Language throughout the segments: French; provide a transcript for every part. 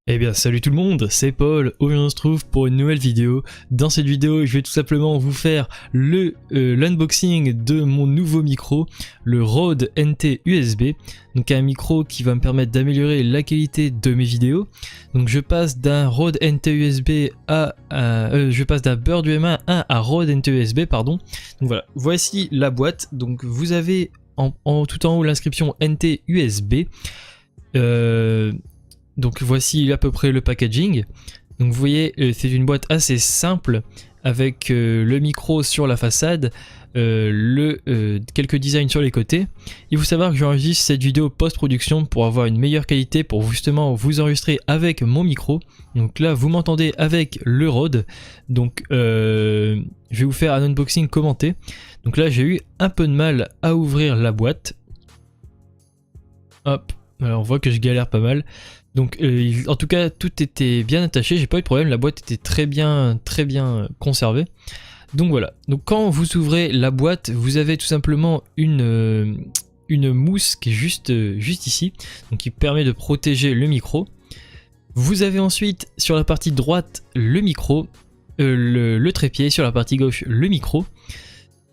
Eh bien salut tout le monde, c'est Paul, aujourd'hui on se trouve pour une nouvelle vidéo. Dans cette vidéo je vais tout simplement vous faire l'unboxing de mon nouveau micro, le Rode NT USB. Donc un micro qui va me permettre d'améliorer la qualité de mes vidéos. Donc je passe d'un Rode NT USB je passe d'un Bird UMA 1 à Rode NT USB pardon. Donc voilà, voici la boîte. Donc vous avez tout en haut l'inscription NT USB. Donc voici à peu près le packaging. Donc vous voyez c'est une boîte assez simple avec le micro sur la façade, quelques designs sur les côtés. Il faut savoir que j'enregistre cette vidéo post-production pour avoir une meilleure qualité, pour justement vous enregistrer avec mon micro. Donc là vous m'entendez avec le Rode. Donc je vais vous faire un unboxing commenté. Donc là j'ai eu un peu de mal à ouvrir la boîte. Hop, alors on voit que je galère pas mal. Donc en tout cas tout était bien attaché, j'ai pas eu de problème, la boîte était très bien conservée. Donc voilà, donc quand vous ouvrez la boîte, vous avez tout simplement une mousse qui est juste ici, donc qui permet de protéger le micro. Vous avez ensuite sur la partie droite le micro, le trépied, sur la partie gauche le micro.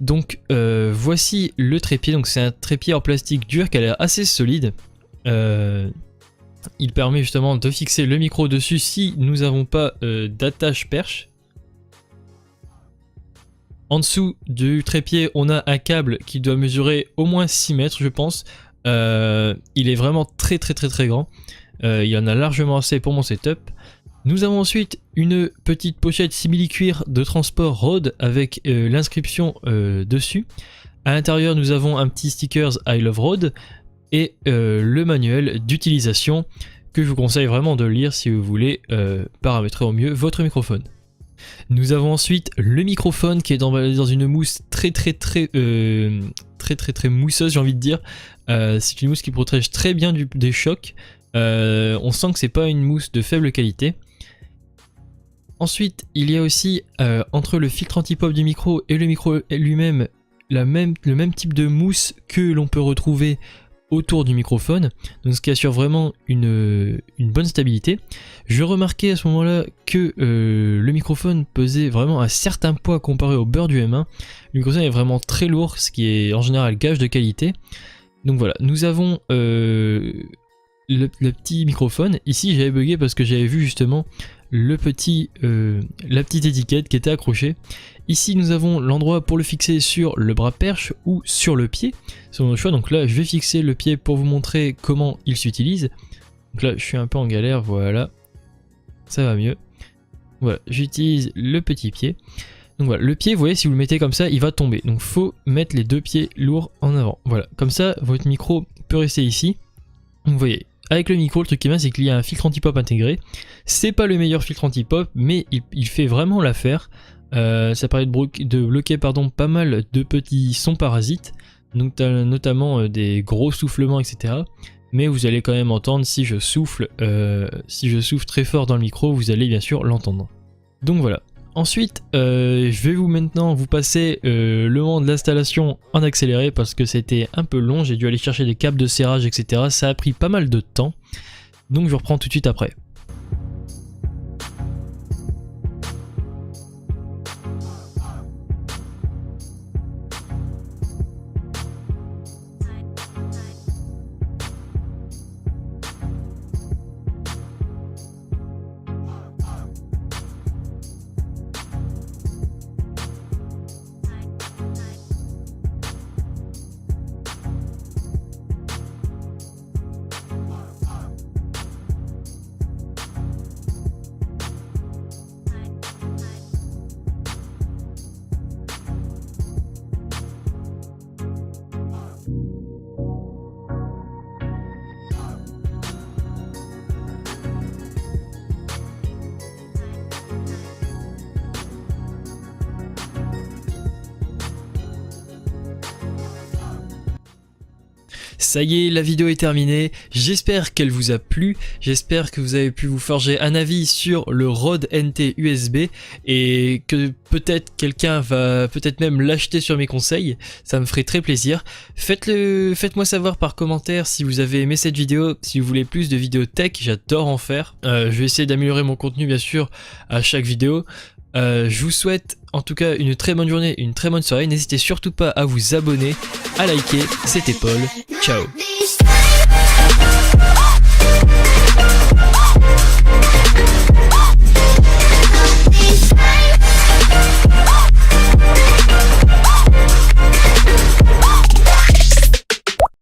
Donc voici le trépied, donc c'est un trépied en plastique dur qui a l'air assez solide. Il permet justement de fixer le micro dessus si nous n'avons pas d'attache perche. En dessous du trépied, on a un câble qui doit mesurer au moins 6 mètres, je pense. Il est vraiment très grand. Il y en a largement assez pour mon setup. Nous avons ensuite une petite pochette simili-cuir de transport Rode avec l'inscription dessus. À l'intérieur, nous avons un petit stickers I Love Rode et le manuel d'utilisation que je vous conseille vraiment de lire si vous voulez paramétrer au mieux votre microphone. Nous avons ensuite le microphone qui est dans une mousse très mousseuse, j'ai envie de dire. C'est une mousse qui protège très bien des chocs. On sent que c'est pas une mousse de faible qualité. Ensuite, il y a aussi entre le filtre anti-pop du micro et le micro lui-même le même type de mousse que l'on peut retrouver autour du microphone, donc ce qui assure vraiment une bonne stabilité. Je remarquais à ce moment-là que le microphone pesait vraiment un certain poids comparé au Bird UMA. Le microphone est vraiment très lourd, ce qui est en général gage de qualité. Donc voilà, nous avons le petit microphone. Ici j'avais bugué parce que j'avais vu justement la petite étiquette qui était accrochée. Ici nous avons l'endroit pour le fixer sur le bras perche ou sur le pied, c'est notre choix. Donc là je vais fixer le pied pour vous montrer comment il s'utilise. Donc là je suis un peu en galère, voilà, ça va mieux. Voilà, j'utilise le petit pied. Donc voilà, le pied, vous voyez, si vous le mettez comme ça, il va tomber. Donc faut mettre les deux pieds lourds en avant. Voilà, comme ça votre micro peut rester ici. Donc vous voyez, avec le micro, le truc qui est bien, c'est qu'il y a un filtre anti-pop intégré. C'est pas le meilleur filtre anti-pop, mais il fait vraiment l'affaire. Ça permet de bloquer pas mal de petits sons parasites, donc notamment des gros soufflements, etc. Mais vous allez quand même entendre si je souffle très fort dans le micro, vous allez bien sûr l'entendre. Donc voilà. Ensuite, je vais maintenant vous passer le moment de l'installation en accéléré parce que c'était un peu long, j'ai dû aller chercher des câbles de serrage, etc. Ça a pris pas mal de temps, donc je reprends tout de suite après. Ça y est, la vidéo est terminée, j'espère qu'elle vous a plu, j'espère que vous avez pu vous forger un avis sur le Rode NT USB et que peut-être quelqu'un va peut-être même l'acheter sur mes conseils, ça me ferait très plaisir. Faites-moi savoir par commentaire si vous avez aimé cette vidéo, si vous voulez plus de vidéos tech, j'adore en faire. Je vais essayer d'améliorer mon contenu bien sûr à chaque vidéo. Je vous souhaite en tout cas une très bonne journée, une très bonne soirée. N'hésitez surtout pas à vous abonner, à liker. C'était Paul. Ciao.